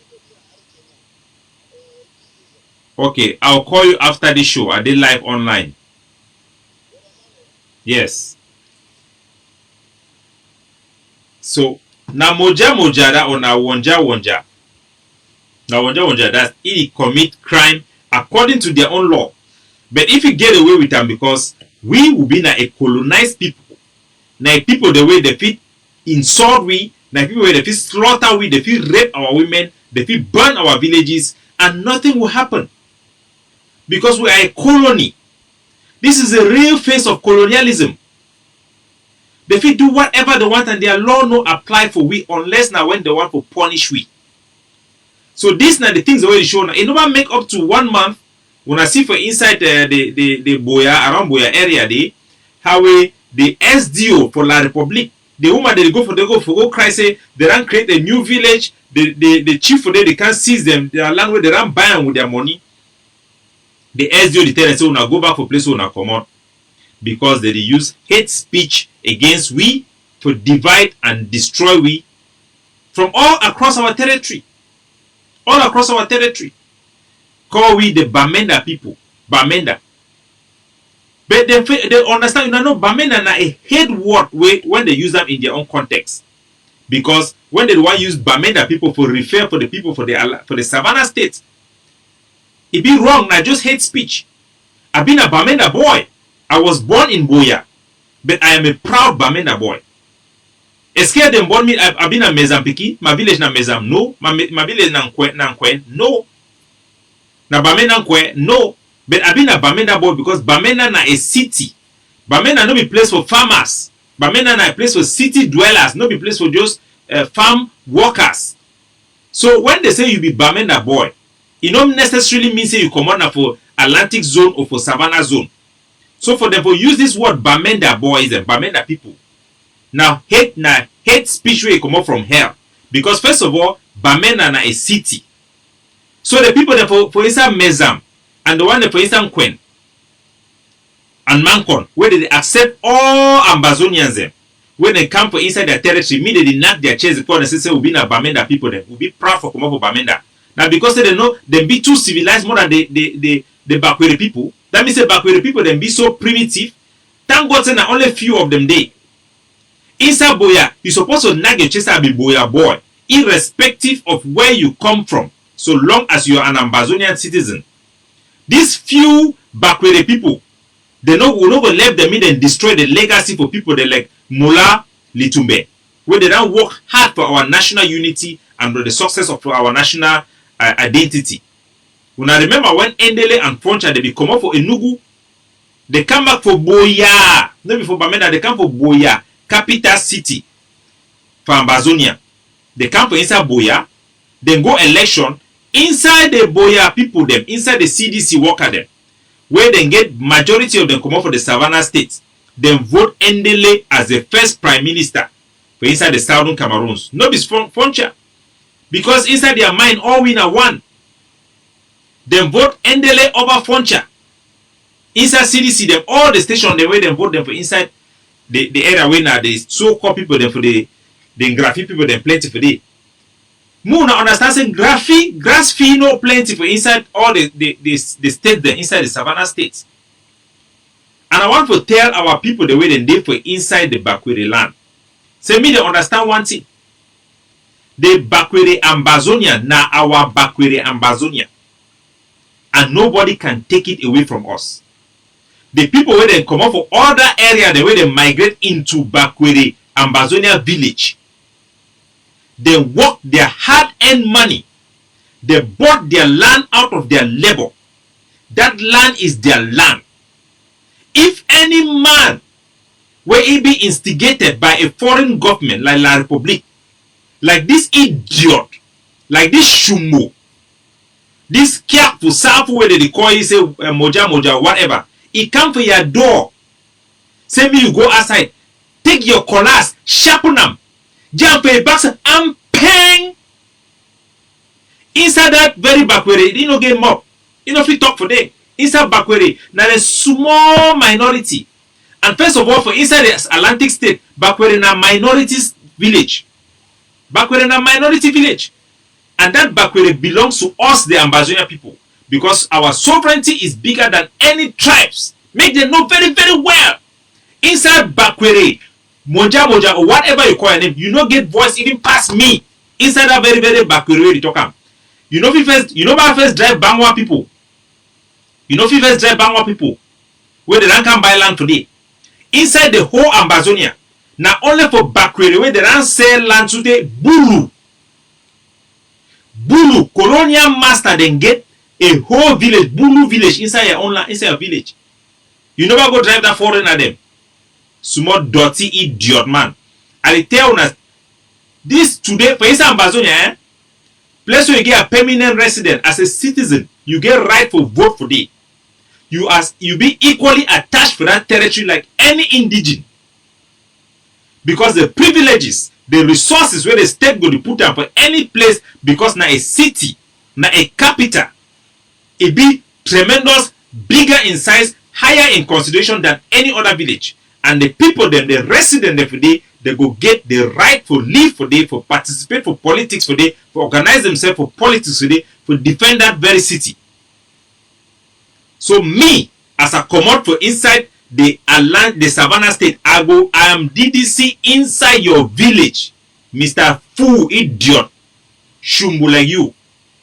Okay. I'll call you after the show. I did live online. Yes. So na moja da or na wonja. Now wonja that he commit crime according to their own law. But if you get away with them because we will be na a colonized people. Now people the way they fit insult we, now people where they fit slaughter we, they fit rape our women, they fit burn our villages, and nothing will happen. Because we are a colony. This is a real face of colonialism. They fit do whatever they want and their law no apply for we unless now when they want to punish we. So these are the things the way they show now. It never make up to 1 month when I see for inside the Boya, around Boya area there, how we the SDO for La Republique, the woman they go cry say they don't create a new village, the chief for them they can't seize them, their land where they don't buy them with their money. The SDO they tell them say we now go back for place we now come out because they use hate speech against we to divide and destroy we from all across our territory. All across our territory. Call we the Bamenda people. Bamenda. But they understand, you know, Bamenda na a hate word when they use them in their own context. Because when they want to use Bamenda people for refer for the people for the Savannah state, it be wrong, na just hate speech. I've been a Bamenda boy. I was born in Boya. But I am a proud Bamenda boy. Escape them born me, I've been a Mezampiki, my village na Mezam, no. My village na Nkwen, no. Na Bamenda Nkwen, no. But I been a Bamenda boy because Bamenda na a city. Bamenda no be place for farmers. Bamenda na a place for city dwellers, no be place for just farm workers. So when they say you be Bamenda boy, it don't necessarily mean say you come out for Atlantic zone or for Savannah zone. So for them to use this word Bamenda boys and Bamenda people. Now hate speech will come out from hell. Because first of all, Bamenda na a city. So the people that for instance Mezam and the one that for instance Queen and Mancon, where they accept all Ambazonians them, when they come for inside their territory, immediately knock their chairs before they say we'll be na Bamenda people then. We'll be proud for come up for Bamenda. Now because they know they be too civilized more than the Bakwere people. That means the Bakwere people then be so primitive. Thank God that only few of them dey. Inside Boya, you supposed to knock your chest and be Boya boy, irrespective of where you come from, so long as you are an Ambazonian citizen. These few Bakwere people, they will not let them in and destroy the legacy for people they like Mula Litumbe, where they don't work hard for our national unity and for the success of our national identity. When I remember when Endele and Foncha they come up for Enugu, they come back for Boya, not before Bamenda, they come for Boya, capital city for Ambazonia. They come for inside Boya, then go election inside the Boya people them, inside the CDC worker them, where they get majority of them come up for the Savannah state, then vote Endele as the first prime minister for inside the southern Cameroons. No be Foncha. Because inside their mind, all winner one. Then vote Endele over Foncha. Inside CDC, them all the station the way they vote them for inside the area where now the so-called people them for the Graphi people them plenty for the. Muna understand saying Graphi, grass fee no plenty for inside all the state there, inside the Savannah states. And I want to tell our people the way they live for inside the Bakwere land. Say me they understand one thing. The Bakwere Ambazonia na our Bakwere Ambazonia. And nobody can take it away from us. The people where they come up for other area, the way they migrate into Bakwere Ambazonia village, they work their hard-earned money. They bought their land out of their labor. That land is their land. If any man where he be instigated by a foreign government like La Republique, like this idiot, like this Shumo, this Kiapu Safu where they call it say Moja whatever, he come for your door. Say me you go outside, take your collars, sharpen them, jump a box and paying. Inside that very Bakwere, you know get mob. You know if you talk for them. Inside Bakwere, now a small minority. And first of all, for inside the Atlantic state, Bakwere na minority village. Bakwere na minority village. And that Bakwere belongs to us, the Ambazonia people. Because our sovereignty is bigger than any tribes. Make them know very, very well. Inside Bakwere, Moja, or whatever you call your name, you don't get voice even past me. Inside that very, very Bakwere where you talk am. You know about first drive Bangwa people. You know first drive Bangwa people. Where they don't come buy land today. Inside the whole Ambazonia. Now only for Bakwere where they don't sell land today, Bulu. Bulu, colonial master then get a whole village, Bulu village inside your own land, inside your village. You never go drive that foreigner them. Small dirty idiot man. I tell you this today for inside Ambazonia, place where you get a permanent resident as a citizen, you get right for vote for day. You be equally attached for that territory like any indigene. Because the privileges, the resources where the state go to put them for any place, because now a city, now a capital, it be tremendous, bigger in size, higher in consideration than any other village. And the people then, the resident there for day, they go get the right for live for day, for participate for politics for day, for organize themselves for politics for day, for defend that very city. So me, as a commode for inside the Savannah state, I am DDC inside your village. Mr. Fool idiot. Shumbu like you.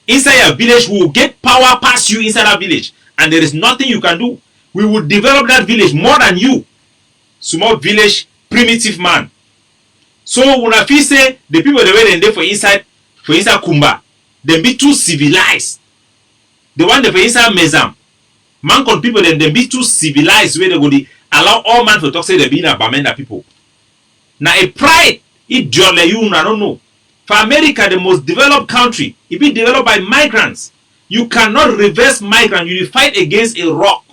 Inside your village, we will get power past you inside our village. And there is nothing you can do. We will develop that village more than you. Small village, primitive man. So when I feel say the people the way they there for inside Kumba, they be too civilized. The one they for inside Mezam, Mancon people then they be too civilized where they go dey allow all man to talk say they be na Bamenda people. Now a pride, it jolly you I don't know. For America, the most developed country, it be developed by migrants. You cannot reverse migrants. You fight against a rock.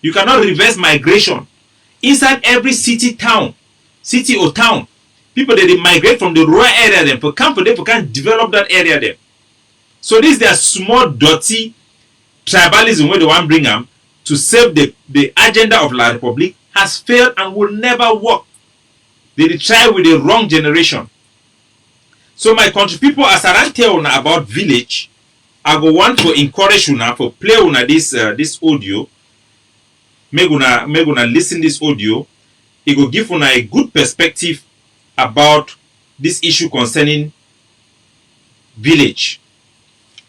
You cannot reverse migration. Inside every city or town, people they migrate from the rural area then for come for them for can develop that area there. So this their small dirty tribalism where they want bring them to save the agenda of La Republique has failed and will never work. They try with the wrong generation. So my country people, as I tell una about village, I go want to encourage una for play una this audio. Make una listen this audio. It will give una a good perspective about this issue concerning village.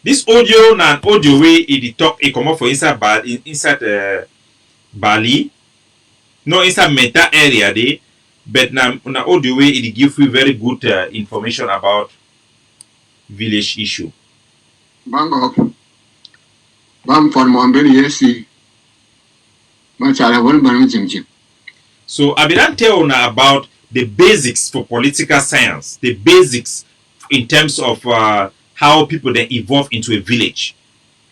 This audio na audio way it talk it come up for inside Bali, no inside Meta area there. But now, audio way it give you very good information about village issue. Bangkok, Bam for Mombeni Yesi, Machala won't ban Jim. So I will tell you now about the basics for political science, the basics in terms of how people then evolve into a village.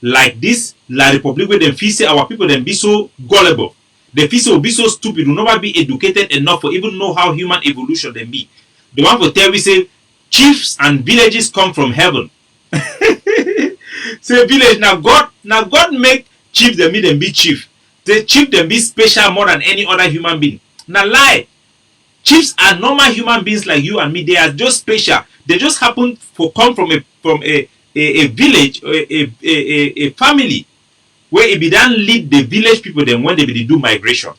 Like this, La Republique, where them feel say our people then be so gullible. The fish will be so stupid, will never be educated enough for even know how human evolution they be. The one for tell we say chiefs and villages come from heaven. Say village now God make chief them be chief. The chief them be special more than any other human being. Now lie. Chiefs are normal human beings like you and me. They are just special. They just happen to come from a village, a family. Where it be done lead the village people then when they be do migration.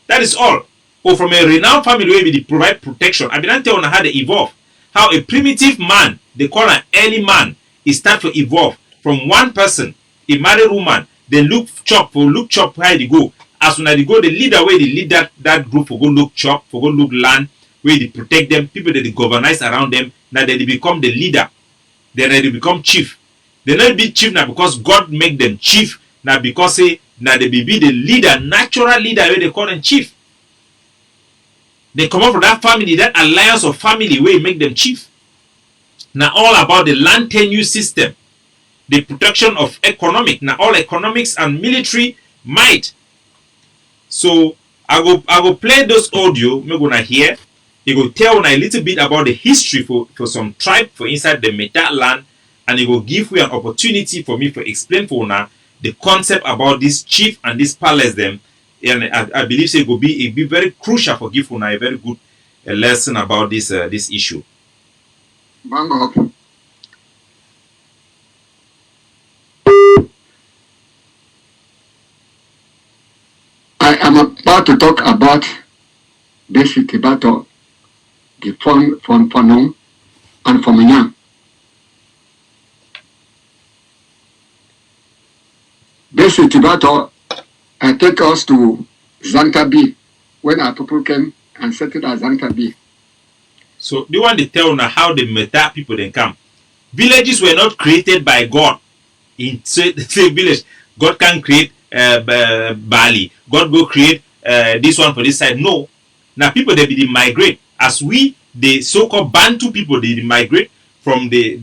That is all. Or from a renowned family where they provide protection. I be done tell how they evolve. How a primitive man, they call an early man, is start to evolve from one person, a married woman, they look chop how they go. As soon as they go, the leader where they lead that group for go look chop, for go look land, where they protect them, people that they governize around them, now they become the leader. Then they become chief. They not be chief now because God make them chief. Now because now they be the leader, natural leader where they call them chief. They come up from that family, that alliance of family where it make them chief. Now all about the land tenure system, the protection of economic, now all economics and military might. So I go play those audio, me gonna hear. It go tell a little bit about the history for some tribe for inside the Meta land, and it will give you an opportunity for me to explain for now the concept about this chief and this palace them, and I believe it will be very crucial for give una a very good lesson about this issue. Bangkok. I am about to talk about basic about the from Fanong and from Yang. Basic Tibato, I take us to Zankabi when our people came and settled at Zankabi. So they want to tell now how the Meta people then come. Villages were not created by God. In say village, God can create Bali. God go create this one for this side. No. Now people they be migrate. As we the so-called Bantu people they migrate from the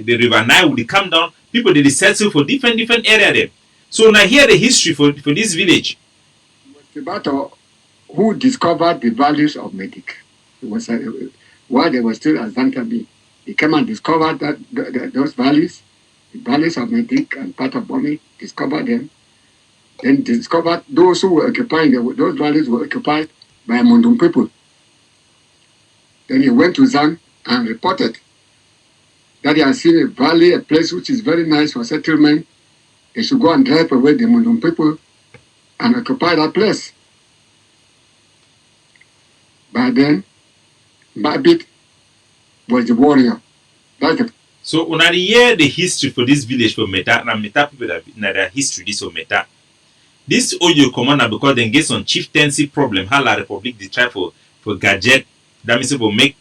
river Nile, they come down. People they settle for different area there. So now here the history for this village. Tibato, who discovered the values of Medic. It was while they were still at Zankabi. He came and discovered that those values, the values of Medic and part of Bomi, discovered them. Then discovered those who were occupying those values were occupied by Mundum people. Then he went to Zan and reported that he had seen a valley, a place which is very nice for settlement. They should go and drive away the Mundum people and occupy that place. By then, Babit was the warrior. That's the So when I hear the history for this village for Meta, and Meta people that their history this for Meta. This audio commander because they get some chieftaincy problem. How La Republique they try for gadget. That means for make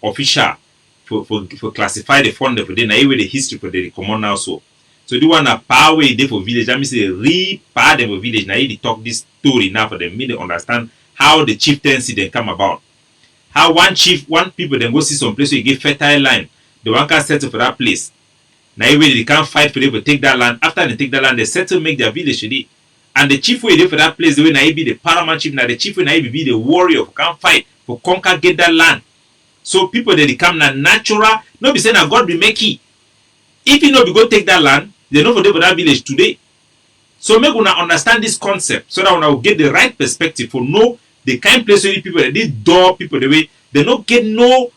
official for classify the fund for them. Now the history for the command also. So the one a power way dey for village. That means they re-power them for village. Now he talk this story now for them. Me they understand how the chieftaincy then come about. How one people then go see some place where you get fertile land. The one can settle for that place. Now they can't fight for them to take that land. After they take that land, they settle make their village today. And the chief way there for that place, the way now he be the paramount chief, now the chief way now he be the warrior who can fight for conquer get that land. So people they become na natural. No be saying that God be making. If you know be go take that land, they know for them for that village today. So make una understand this concept so that una will get the right perspective for know the kind place where people they door people the way they don't get no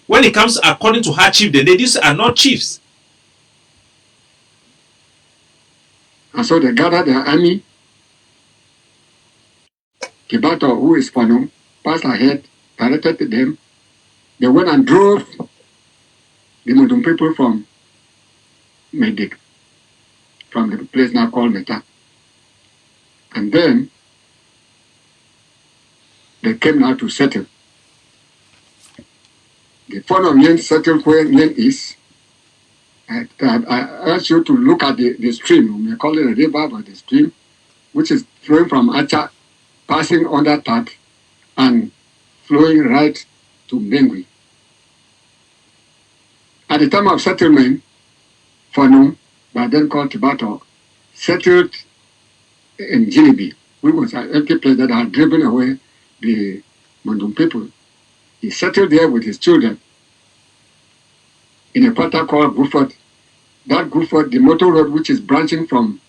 when it comes according to her chief, then these are not chiefs. And so they gathered their army. Kibato, who is Fanum, passed ahead, directed them. They went and drove the Mudum people from Medik, from the place now called Meta. And then they came now to settle. The fun of Yen settled where Yen is. I urge you to look at the stream. We may call it a river, but the stream, which is flowing from Acha, passing under Tat, and flowing right to Bengui. At the time of settlement, Fanum, but then called Tibato, settled in Jilibi, which was an empty place that had driven away the Mandum people. He settled there with his children in a quarter called Guford. That Guford, the motor road which is branching from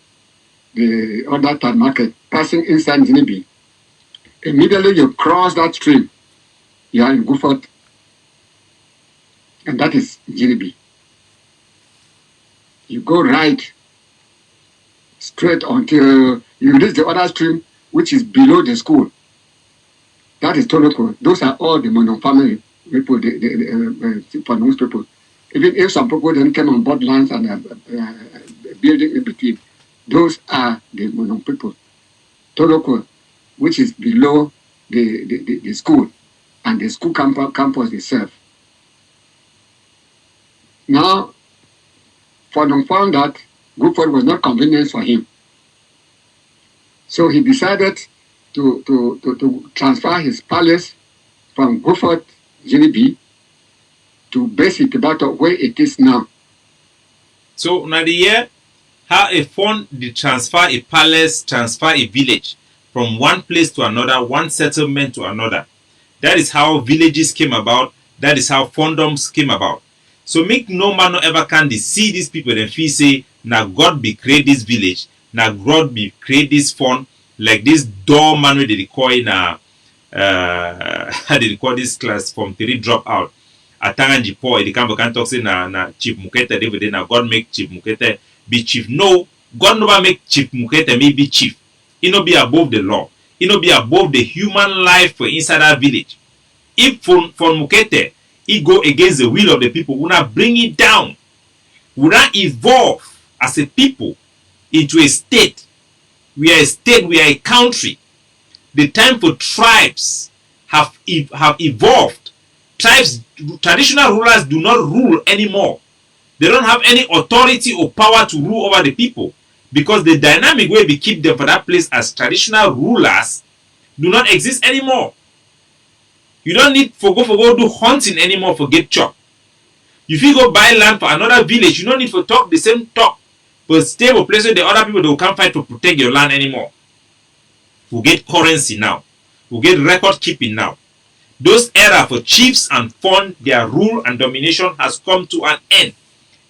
the other Tat market, passing inside Jilibi. Immediately you cross that stream, you are in Guford, and that is Jilibi. You go right straight until you reach the other stream, which is below the school. That is Toloko. Those are all the Monon family people, the Fanum's people. Even if some people then came on board lands and building in between, those are the Monon people. Toloko, which is below the school, and the school campus itself. Now, Fanum found that Guford was not convenient for him. So he decided to transfer his palace from Guford, Jilibi, to basic about where it is now. So now the year how a fund they transfer a palace, transfer a village from one place to another, one settlement to another. That is how villages came about. That is how fondoms came about. So make no man no ever can they see these people and feel say, now God be create this village, now God be create this fund, like this door man where they call in how they call this class from 3 drop out. Atanganji Paul, the camp can talk say na Chief Mukete David, now God make Chief Mukete be chief. No, God never make Chief Mukete may be chief. He no be above the law. He no be above the human life for inside that village. If for Mukete, he go against the will of the people, we not bring it down. We not evolve as a people into a state. We are a state, we are a country. The time for tribes have evolved. Tribes, traditional rulers do not rule anymore. They don't have any authority or power to rule over the people, because the dynamic way we keep them for that place as traditional rulers do not exist anymore. You don't need for go do hunting anymore for get chop. If you go buy land for another village, you don't need for talk the same talk, but stay for place where the other people they can't fight to protect your land anymore. We get currency now. We get record keeping now. Those era for chiefs and fund, their rule and domination has come to an end.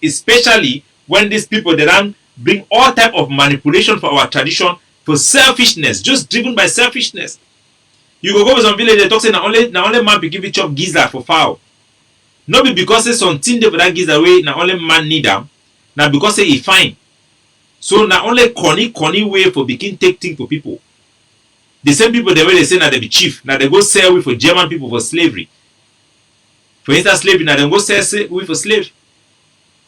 Especially when these people they don't bring all type of manipulation for our tradition for selfishness, just driven by selfishness. You go to some village, they talk say na only man be give it chop gizzard for fowl. Not be because say something there for that gizzard way, na only man need them. Now because say he fine. So na only corny way for begin take thing for people. The same people the way they say na they be chief. Now they go sell we for German people for slavery. For instance slavery, now they go sell we for slave.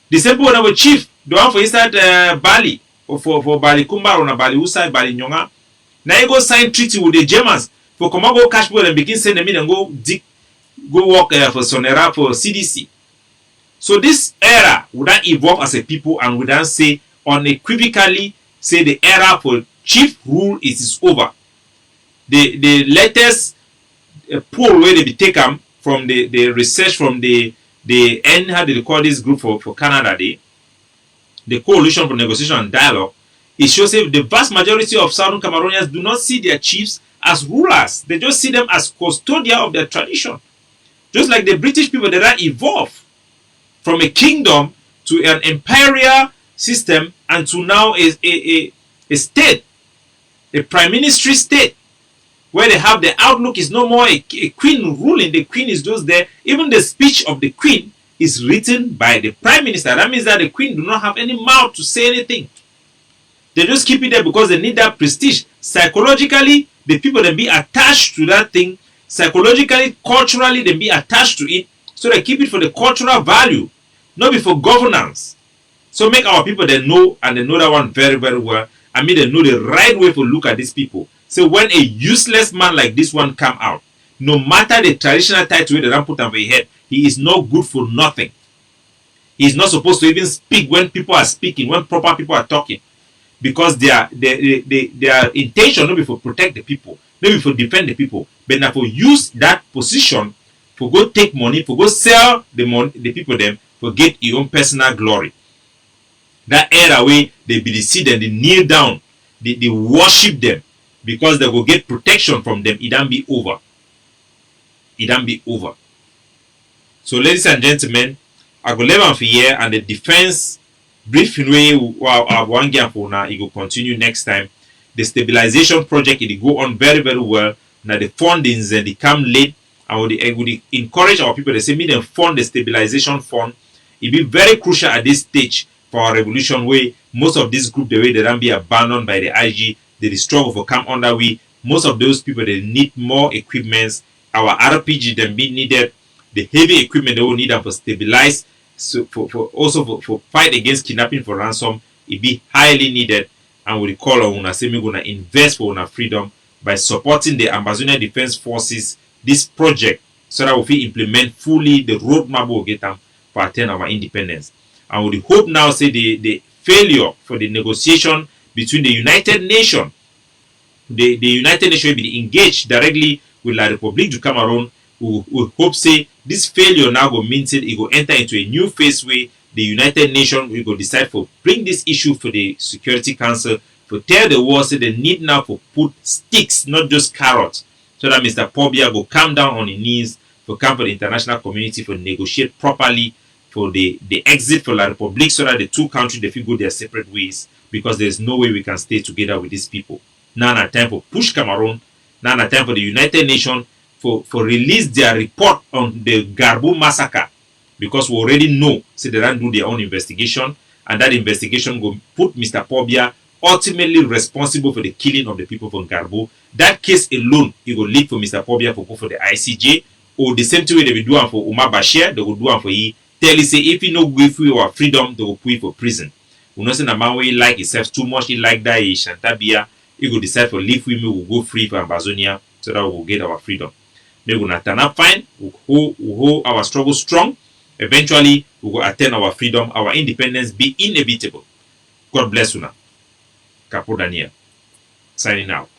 The same people that were chief, the one for instance Bali, or for Bali Kumba or Bali Usai, Bali Nyonga. Now you go sign treaty with the Germans for come go cash people and begin send them in and go work for Sonera for CDC. So this era would not evolve as a people and would not say unequivocally say the era for chief rule is over. The latest poll where they be taken from the research from the how do they call this group for Canada, the Coalition for Negotiation and Dialogue, it shows that the vast majority of Southern Cameroonians do not see their chiefs as rulers. They just see them as custodians of their tradition. Just like the British people that evolved from a kingdom to an imperial system and to now a state, a prime ministry state, where they have the outlook is no more a queen ruling. The queen is just there. Even the speech of the queen is written by the prime minister. That means that the queen do not have any mouth to say anything. They just keep it there because they need that prestige. Psychologically, the people then be attached to that thing. Psychologically, culturally, they be attached to it. So they keep it for the cultural value, not be for governance. So make our people they know, and they know that one very, very well. I mean, they know the right way to look at these people. So when a useless man like this one come out, no matter the traditional title they don't put on his head, he is not good for nothing. He is not supposed to even speak when people are speaking, when proper people are talking. Because their intention not be for protect the people, not be for defend the people, but now for use that position for go take money, for go sell the money, the people them, for get your own personal glory. That era way they be the seed and they kneel down, they worship them because they will get protection from them. It don't be over. It don't be over. So ladies and gentlemen, I go leave on for here and the defense briefing way one game for now. It will continue next time. The stabilization project it go on very, very well. Now the fundings and they come late. I would encourage our people to say me them fund the stabilization fund. It be very crucial at this stage for our revolution where most of this group the way they don't be abandoned by the IG, they struggle for come under we. Most of those people they need more equipments. Our RPG then be needed. The heavy equipment they will need them for stabilize. So for fight against kidnapping for ransom, it be highly needed. And we call on una say me gonna invest for una freedom by supporting the Ambazonian Defense Forces this project so that we will implement fully the roadmap we will get them for attain our independence. And we hope now say the failure for the negotiation between the United Nations, the United Nations will be engaged directly with La République du Cameroon. We hope say this failure now will mean it will enter into a new phase where the United Nations will go decide for bring this issue for the Security Council for tell the world say they need now to put sticks, not just carrots, so that Mr. Paul Biya will come down on his knees for come for the international community for negotiate properly for the exit for La République so that the two countries they go their separate ways because there's no way we can stay together with these people. Now it's time for push Cameroon. Now it's time for the United Nations for release their report on the Garbu massacre because we already know say they don't do their own investigation and that investigation will put Mr. Paul Biya ultimately responsible for the killing of the people from Garbu. That case alone it will lead for Mr. Paul Biya for go for the ICJ or the same way they will do it for Umar Bashir, they will do it for he. Tell you say if you no give free our freedom, they will put you for prison. We know say the man way like himself too much, he like that he Shantabia, he will decide for leave with me, will go free for Ambazonia so that we will get our freedom. Maybe we will turn up fine, we hold our struggle strong. Eventually, we will attain our freedom, our independence be inevitable. God bless you now. Capo Daniel, signing out.